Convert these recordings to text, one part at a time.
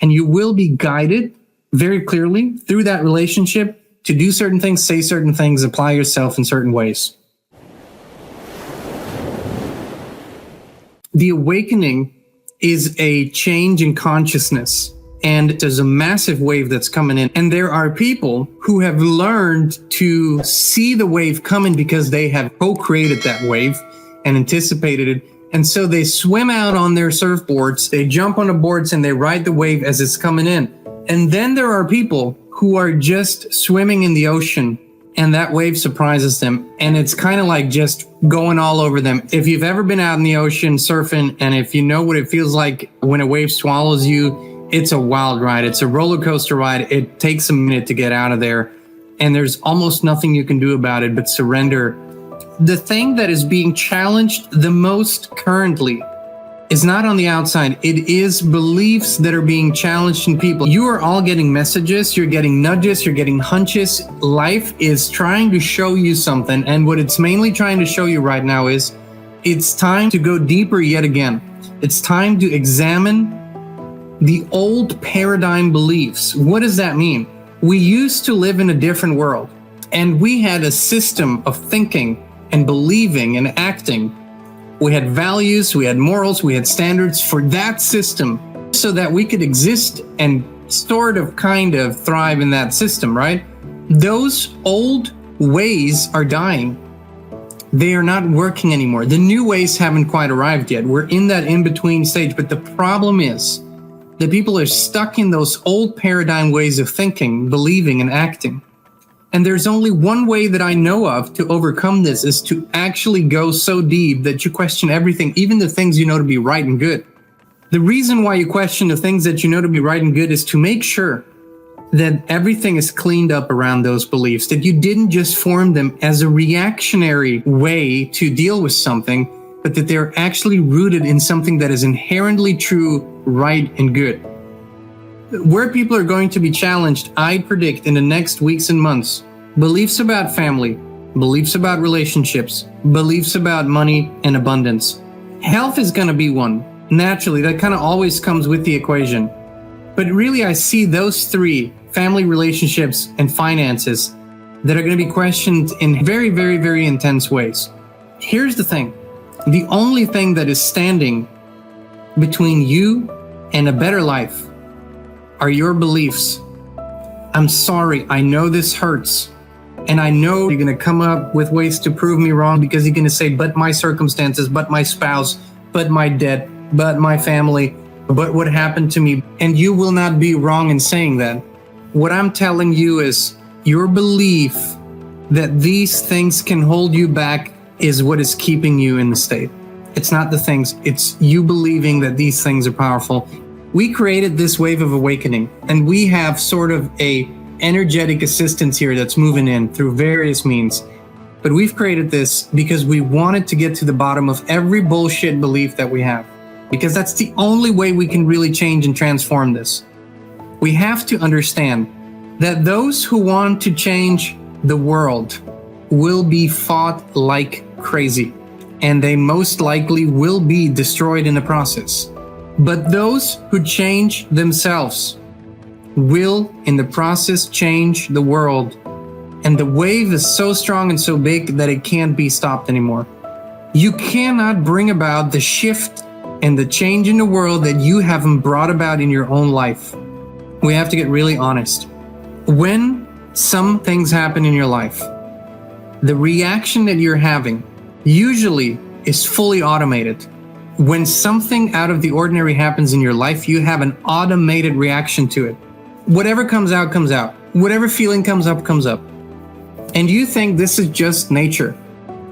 and you will be guided very clearly through that relationship to do certain things, say certain things, apply yourself in certain ways. The awakening is a change in consciousness, and there's a massive wave that's coming in. And there are people who have learned to see the wave coming because they have co-created that wave and anticipated it. And so they swim out on their surfboards, they jump on the boards and they ride the wave as it's coming in. And then there are people who are just swimming in the ocean and that wave surprises them. And it's kind of like just going all over them. If you've ever been out in the ocean surfing, and if you know what it feels like when a wave swallows you, it's a wild ride. It's a roller coaster ride. It takes a minute to get out of there. And there's almost nothing you can do about it but surrender. The thing that is being challenged the most currently is not on the outside. It is beliefs that are being challenged in people. You are all getting messages, you're getting nudges, you're getting hunches. Life is trying to show you something. And what it's mainly trying to show you right now is it's time to go deeper yet again. It's time to examine the old paradigm beliefs. What does that mean? We used to live in a different world, and we had a system of thinking and believing and acting. We had values, we had morals, we had standards for that system so that we could exist and sort of kind of thrive in that system, right? Those old ways are dying. They are not working anymore. The new ways haven't quite arrived yet. We're in that in-between stage, but the problem is that people are stuck in those old paradigm ways of thinking, believing, and acting. And there's only one way that I know of to overcome this, is to actually go so deep that you question everything, even the things you know to be right and good. The reason why you question the things that you know to be right and good is to make sure that everything is cleaned up around those beliefs, that you didn't just form them as a reactionary way to deal with something, but that they're actually rooted in something that is inherently true, right, and good. Where people are going to be challenged, I predict, in the next weeks and months, beliefs about family, beliefs about relationships, beliefs about money and abundance. Health is going to be one. Naturally, that kind of always comes with the equation. But really, I see those three, family, relationships, and finances, that are going to be questioned in very, very, very intense ways. Here's the thing. The only thing that is standing between you and a better life are your beliefs. I'm sorry, I know this hurts. And I know you're going to come up with ways to prove me wrong, because you're going to say, but my circumstances, but my spouse, but my debt, but my family, but what happened to me. And you will not be wrong in saying that. What I'm telling you is your belief that these things can hold you back is what is keeping you in the state. It's not the things, it's you believing that these things are powerful. We created this wave of awakening, and we have sort of a energetic assistance here that's moving in through various means. But we've created this because we wanted to get to the bottom of every bullshit belief that we have, because that's the only way we can really change and transform this. We have to understand that those who want to change the world will be fought like crazy, and they most likely will be destroyed in the process. But those who change themselves will, in the process, change the world. And the wave is so strong and so big that it can't be stopped anymore. You cannot bring about the shift and the change in the world that you haven't brought about in your own life. We have to get really honest. When some things happen in your life, the reaction that you're having usually is fully automated. When something out of the ordinary happens in your life, you have an automated reaction to it. Whatever comes out, comes out. Whatever feeling comes up, comes up. And you think this is just nature.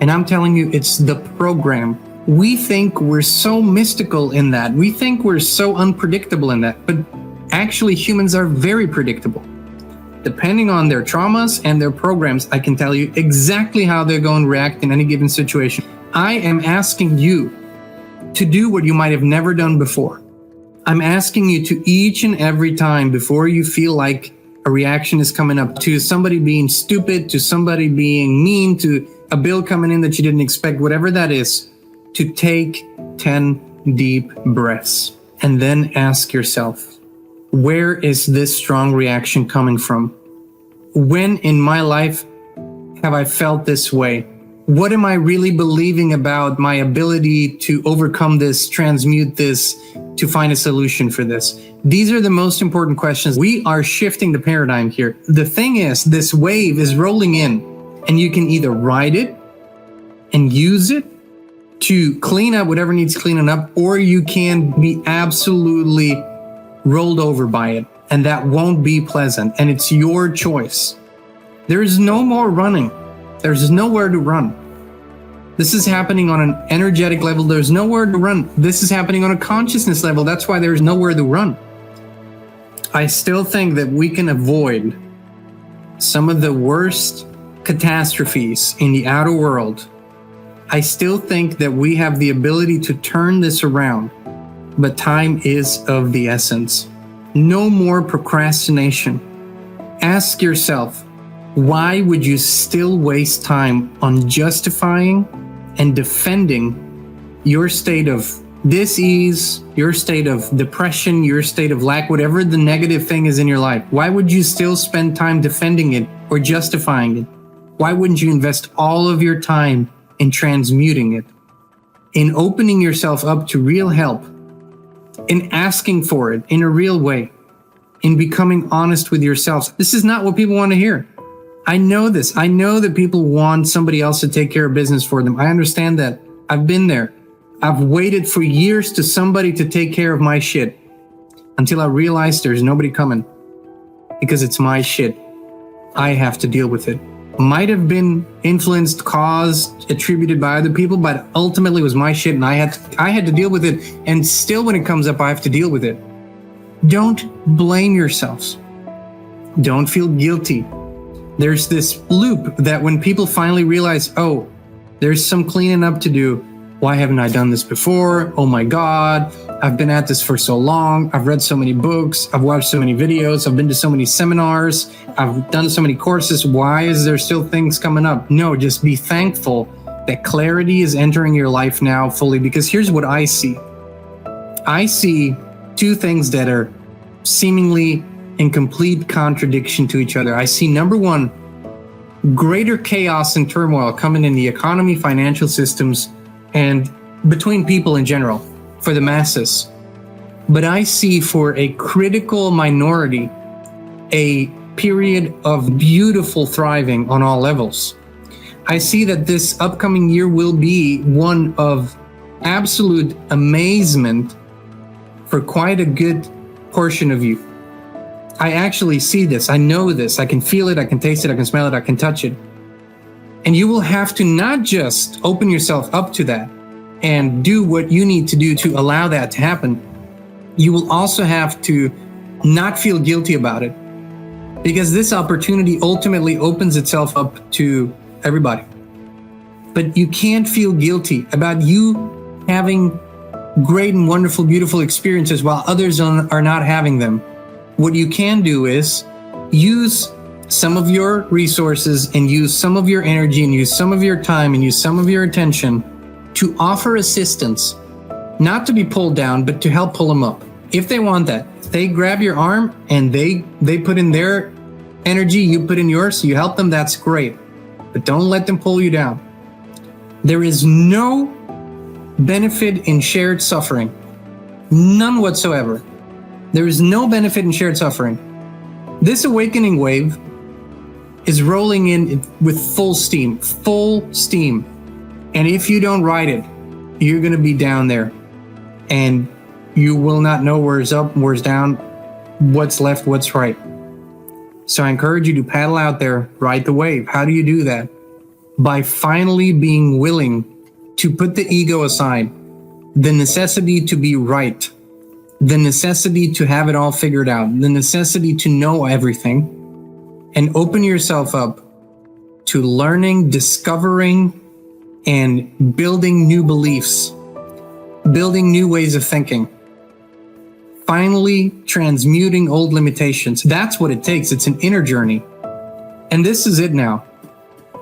And I'm telling you, it's the program. We think we're so mystical in that. We think we're so unpredictable in that. But actually, humans are very predictable. Depending on their traumas and their programs, I can tell you exactly how they're going to react in any given situation. I am asking you to do what you might have never done before. I'm asking you to, each and every time before you feel like a reaction is coming up, to somebody being stupid, to somebody being mean, to a bill coming in that you didn't expect, whatever that is, to take 10 deep breaths and then ask yourself, Where is this strong reaction coming from? When in my life have I felt this way? What am I really believing about my ability to overcome this, transmute this, to find a solution for this? These are the most important questions. We are shifting the paradigm here. The thing is, this wave is rolling in, and you can either ride it and use it to clean up whatever needs cleaning up, or you can be absolutely rolled over by it, and that won't be pleasant, and it's your choice. There is no more running. There's nowhere to run. This is happening on an energetic level. There's nowhere to run. This is happening on a consciousness level. That's why there's nowhere to run. I still think that we can avoid some of the worst catastrophes in the outer world. I still think that we have the ability to turn this around, but time is of the essence. No more procrastination. Ask yourself, why would you still waste time on justifying and defending your state of dis-ease, your state of depression, your state of lack, whatever the negative thing is in your life? Why would you still spend time defending it or justifying it? Why wouldn't you invest all of your time in transmuting it, in opening yourself up to real help, in asking for it in a real way, in becoming honest with yourself? This is not what people want to hear. I know this. I know that people want somebody else to take care of business for them. I understand that. I've been there. I've waited for years to somebody to take care of my shit until I realized there's nobody coming because it's my shit. I have to deal with it. Might have been influenced, caused, attributed by other people, but ultimately it was my shit, and I had to deal with it. And still, when it comes up, I have to deal with it. Don't blame yourselves. Don't feel guilty. There's this loop that when people finally realize, oh, there's some cleaning up to do. Why haven't I done this before? Oh my God, I've been at this for so long. I've read so many books. I've watched so many videos. I've been to so many seminars. I've done so many courses. Why is there still things coming up? No, just be thankful that clarity is entering your life now fully, because here's what I see. I see two things that are seemingly in complete contradiction to each other. I see, number one, greater chaos and turmoil coming in the economy, financial systems, and between people in general, for the masses. But I see for a critical minority, a period of beautiful thriving on all levels. I see that this upcoming year will be one of absolute amazement for quite a good portion of you. I actually see this. I know this. I can feel it. I can taste it. I can smell it. I can touch it. And you will have to not just open yourself up to that and do what you need to do to allow that to happen. You will also have to not feel guilty about it, because this opportunity ultimately opens itself up to everybody. But you can't feel guilty about you having great and wonderful, beautiful experiences while others are not having them. What you can do is use some of your resources and use some of your energy and use some of your time and use some of your attention to offer assistance, not to be pulled down, but to help pull them up. If they want that, if they grab your arm and they put in their energy, you put in yours, you help them, that's great. But don't let them pull you down. There is no benefit in shared suffering. None whatsoever. There is no benefit in shared suffering. This awakening wave is rolling in with full steam. And if you don't ride it, you're going to be down there. And you will not know where's up, where's down, what's left, what's right. So I encourage you to paddle out there, ride the wave. How do you do that? By finally being willing to put the ego aside, the necessity to be right, the necessity to have it all figured out, the necessity to know everything, and open yourself up to learning, discovering, and building new beliefs, building new ways of thinking, finally transmuting old limitations. That's what it takes. It's an inner journey. And this is it now.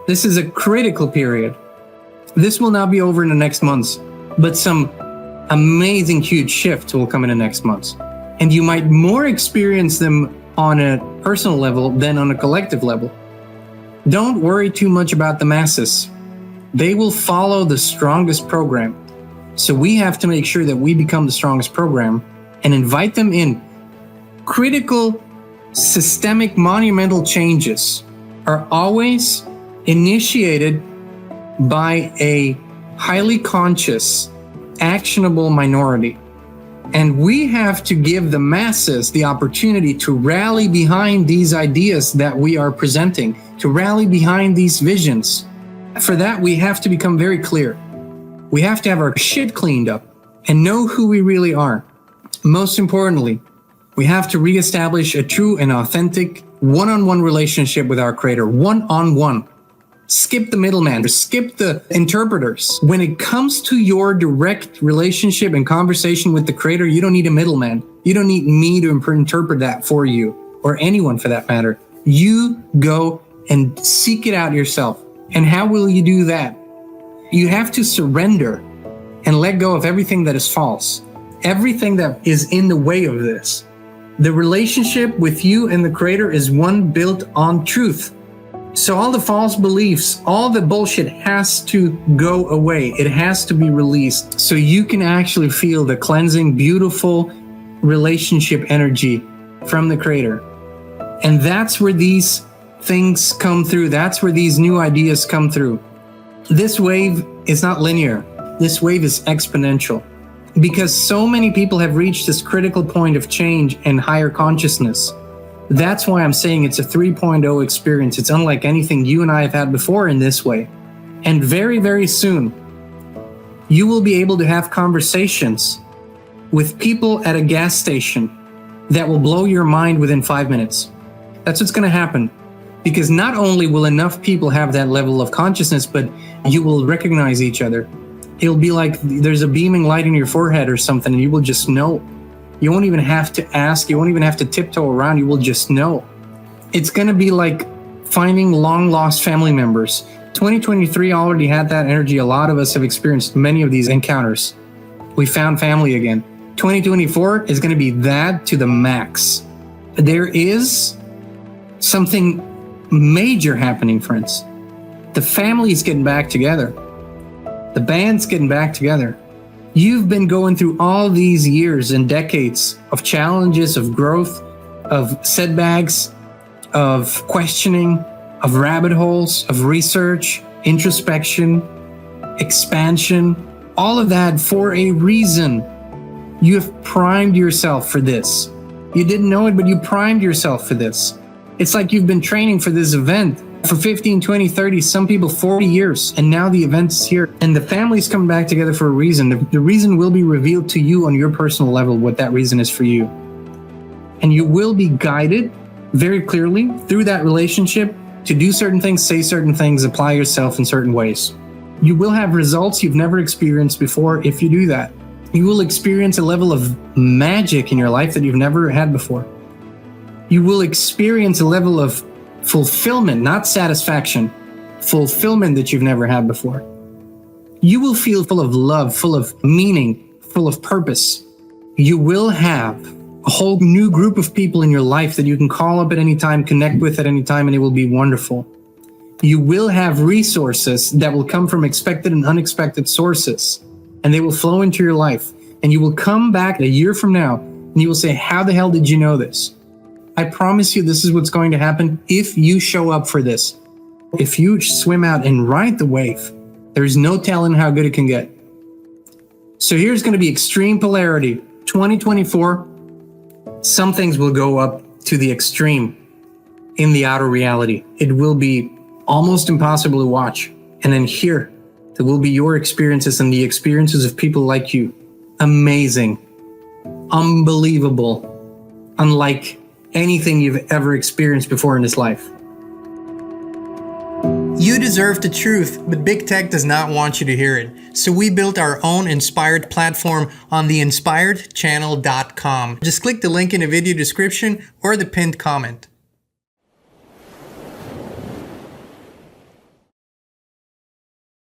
This is a critical period. This will not be over in the next months, but some amazing huge shifts will come in the next months. And you might more experience them on a personal level than on a collective level. Don't worry too much about the masses. They will follow the strongest program. So we have to make sure that we become the strongest program and invite them in. Critical, systemic, monumental changes are always initiated by a highly conscious, actionable minority. And we have to give the masses the opportunity to rally behind these ideas that we are presenting, to rally behind these visions. For that, we have to become very clear. We have to have our shit cleaned up and know who we really are. Most importantly, we have to reestablish a true and authentic one-on-one relationship with our Creator, one-on-one. Skip the middleman, skip the interpreters. When it comes to your direct relationship and conversation with the Creator, you don't need a middleman. You don't need me to interpret that for you, or anyone for that matter. You go and seek it out yourself. And how will you do that? You have to surrender and let go of everything that is false, everything that is in the way of this. The relationship with you and the Creator is one built on truth. So all the false beliefs, all the bullshit has to go away. It has to be released so you can actually feel the cleansing, beautiful relationship energy from the Creator. And that's where these things come through. That's where these new ideas come through. This wave is not linear. This wave is exponential because so many people have reached this critical point of change and higher consciousness. That's why I'm saying it's a 3.0 experience. It's unlike anything you and I have had before in this way. And very, very soon, you will be able to have conversations with people at a gas station that will blow your mind within 5 minutes. That's what's going to happen. Because not only will enough people have that level of consciousness, but you will recognize each other. It'll be like there's a beaming light in your forehead or something, and you will just know. You won't even have to ask. You won't even have to tiptoe around. You will just know. It's going to be like finding long-lost family members. 2023 already had that energy. A lot of us have experienced many of these encounters. We found family again. 2024 is going to be that to the max. There is something major happening, friends. The family's getting back together. The band's getting back together. You've been going through all these years and decades of challenges, of growth, of setbacks, of questioning, of rabbit holes, of research, introspection, expansion, all of that for a reason. You have primed yourself for this. You didn't know it, but you primed yourself for this. It's like you've been training for this event for 15, 20, 30, some people 40 years, and now the event is here. And the family's coming back together for a reason. The reason will be revealed to you on your personal level, what that reason is for you. And you will be guided very clearly through that relationship to do certain things, say certain things, apply yourself in certain ways. You will have results you've never experienced before if you do that. You will experience a level of magic in your life that you've never had before. You will experience a level of fulfillment, not satisfaction, fulfillment that you've never had before. You will feel full of love, full of meaning, full of purpose. You will have a whole new group of people in your life that you can call up at any time, connect with at any time, and it will be wonderful. You will have resources that will come from expected and unexpected sources, and they will flow into your life. And you will come back a year from now, and you will say, how the hell did you know this? I promise you this is what's going to happen if you show up for this. If you swim out and ride the wave, there's no telling how good it can get. So here's going to be extreme polarity. 2024, some things will go up to the extreme in the outer reality. It will be almost impossible to watch. And then here, there will be your experiences and the experiences of people like you. Amazing, unbelievable, unlike anything you've ever experienced before in this life. You deserve the truth, but big tech does not want you to hear it. So we built our own inspired platform on the inspiredchannel.com. Just click the link in the video description or the pinned comment.